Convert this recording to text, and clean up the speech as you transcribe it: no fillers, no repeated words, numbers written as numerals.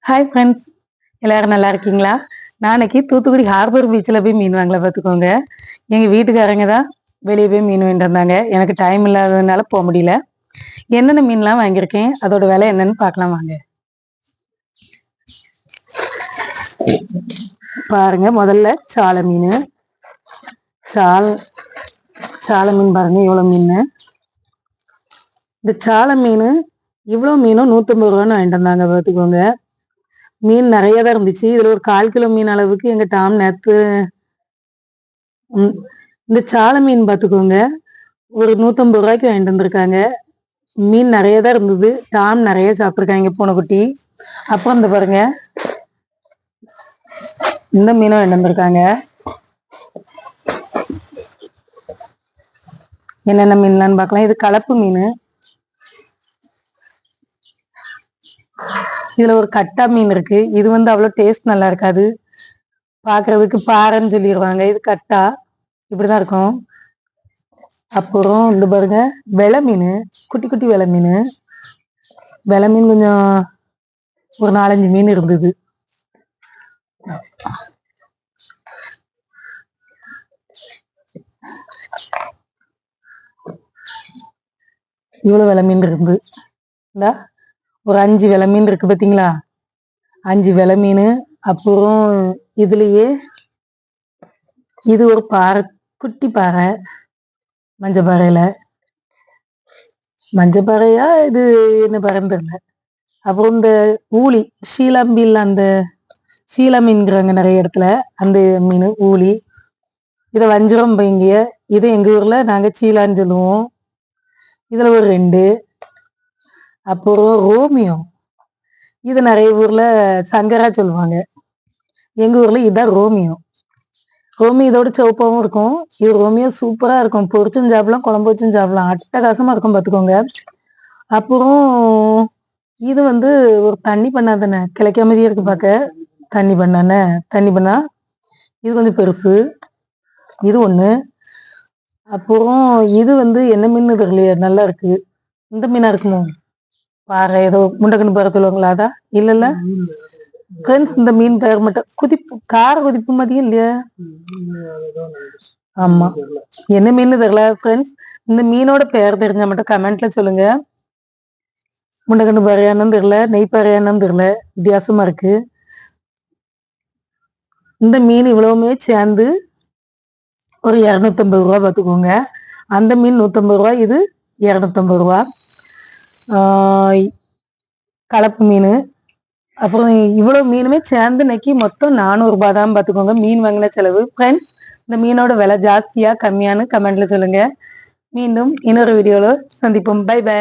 Hi friends, எல்லாரும் நல்லா இருக்கீங்களா? நாளைக்கு தூத்துக்குடி ஹார்பர் பீச்சில் போய் மீன் வாங்கல பார்த்துக்கோங்க. எங்கள் வீட்டுக்காரங்க தான் வெளியே போய் மீன் வாங்கிட்டு வந்தாங்க. எனக்கு டைம் இல்லாததுனால போக முடியல. என்னென்ன மீன்லாம் வாங்கியிருக்கேன், அதோட விலை என்னன்னு பார்க்கலாம் வாங்க. பாருங்க, முதல்ல சாலை மீன். சாலை மீன் பாருங்க, இவ்வளோ மீன். இந்த சாலை மீன் இவ்வளோ மீனும் 150 ரூபான்னு வாங்கிட்டு வந்தாங்க பார்த்துக்கோங்க. மீன் நிறைய தான் இருந்துச்சு. இதுல ஒரு 1/4 கிலோ மீன் அளவுக்கு எங்க டாம் நேத்து இந்த சாலை மீன் பார்த்துக்கோங்க, ஒரு 150 ரூபாய்க்கு வாங்கிட்டு வந்திருக்காங்க. மீன் நிறைய தான் இருந்தது. டாம் நிறைய சாப்பிட்ருக்காங்க, பூனைக்குட்டி. அப்புறம் இந்த பாருங்க, இந்த மீனும் வாங்கிட்டு வந்திருக்காங்க. என்னென்ன மீன்லான்னு பார்க்கலாம். இது கலப்பு மீன். இதுல ஒரு கட்டா மீன் இருக்கு. இது அவ்வளோ டேஸ்ட் நல்லா இருக்காது, பாக்குறதுக்கு பாறைன்னு சொல்லிடுவாங்க. இது கட்டா இப்படிதான் இருக்கும். அப்புறம் இந்த பாருங்க, வெலை மீன், குட்டி குட்டி வெலை மீன். வெலை மீன் கொஞ்சம் ஒரு 4-5 மீன் இருந்தது. இவ்வளவு வெலை மீன் இருந்து இந்த ஒரு 5 வெலை மீன் இருக்கு பார்த்தீங்களா? 5 வெலை மீன். அப்புறம் இதுலயே இது ஒரு பாறை, குட்டி பாறை, மஞ்சப்பாறையில. மஞ்சப்பாறையா இது என்ன பாறைன்னு தெரியல. அப்புறம் இந்த ஊளி, ஷீலாம்பில், அந்த சீலா மீன்கிறாங்க நிறைய இடத்துல, அந்த மீன் ஊளி. இதை வஞ்சிரம் பைங்க. இது எங்க ஊர்ல நாங்க சீலான்னு சொல்லுவோம். இதுல ஒரு 2. அப்புறம் ரோமியோ, இது நிறைய ஊர்ல சங்கரா சொல்லுவாங்க. எங்க ஊர்ல இதுதான் ரோமியோ. ரோமியோ இதோட சிவப்பாவும் இருக்கும். இது ரோமியோ சூப்பரா இருக்கும். பொரிச்சும் சாப்பிடலாம், குழம்பு வச்சும் சாப்பிடலாம், அட்டகாசமா இருக்கும் பார்த்துக்கோங்க. அப்புறம் இது ஒரு தண்ணி பண்ணாதானே, கிளைக்காமதியே இருக்கு பார்க்க. தண்ணி பண்ணா இது கொஞ்சம் பெருசு. இது ஒண்ணு. அப்புறம் இது என்ன மீன் தெரியலையே, நல்லா இருக்கு. இந்த மீனா இருக்குமோ, பாறை, ஏதோ முண்டக்கண்ணு பாறை சொல்லுவாங்களா? அதா இல்ல ஃப்ரெண்ட்ஸ், இந்த மீன் பெயர் மட்டும் குதிப்பு, கார குதிப்பு மதியம் இல்லையா? ஆமா, என்ன மீன் தெரியல ஃப்ரெண்ட்ஸ். இந்த மீனோட பெயர் தெரிஞ்சா மட்டும் கமெண்ட்ல சொல்லுங்க. முண்டக்கண்ணு பாறையானு தெரியல, நெய் பாறையானு தெரியல, வித்தியாசமா இருக்கு. இந்த மீன் இவ்வளவுமே சேர்ந்து ஒரு 250 ரூபா பார்த்துக்கோங்க. அந்த மீன் 150 ரூபா, இது 250 ரூபா. கலப்பு மீன். அப்புறம் இவ்வளவு மீனுமே சேர்ந்து இன்னைக்கு மொத்தம் 400 ரூபாய் தான் பார்த்துக்கோங்க, மீன் வாங்கின செலவு. ஃப்ரெண்ட்ஸ், இந்த மீனோட விலை ஜாஸ்தியா கம்மியானு கமெண்ட்ல சொல்லுங்க. மீண்டும் இன்னொரு வீடியோல சந்திப்போம். Bye by.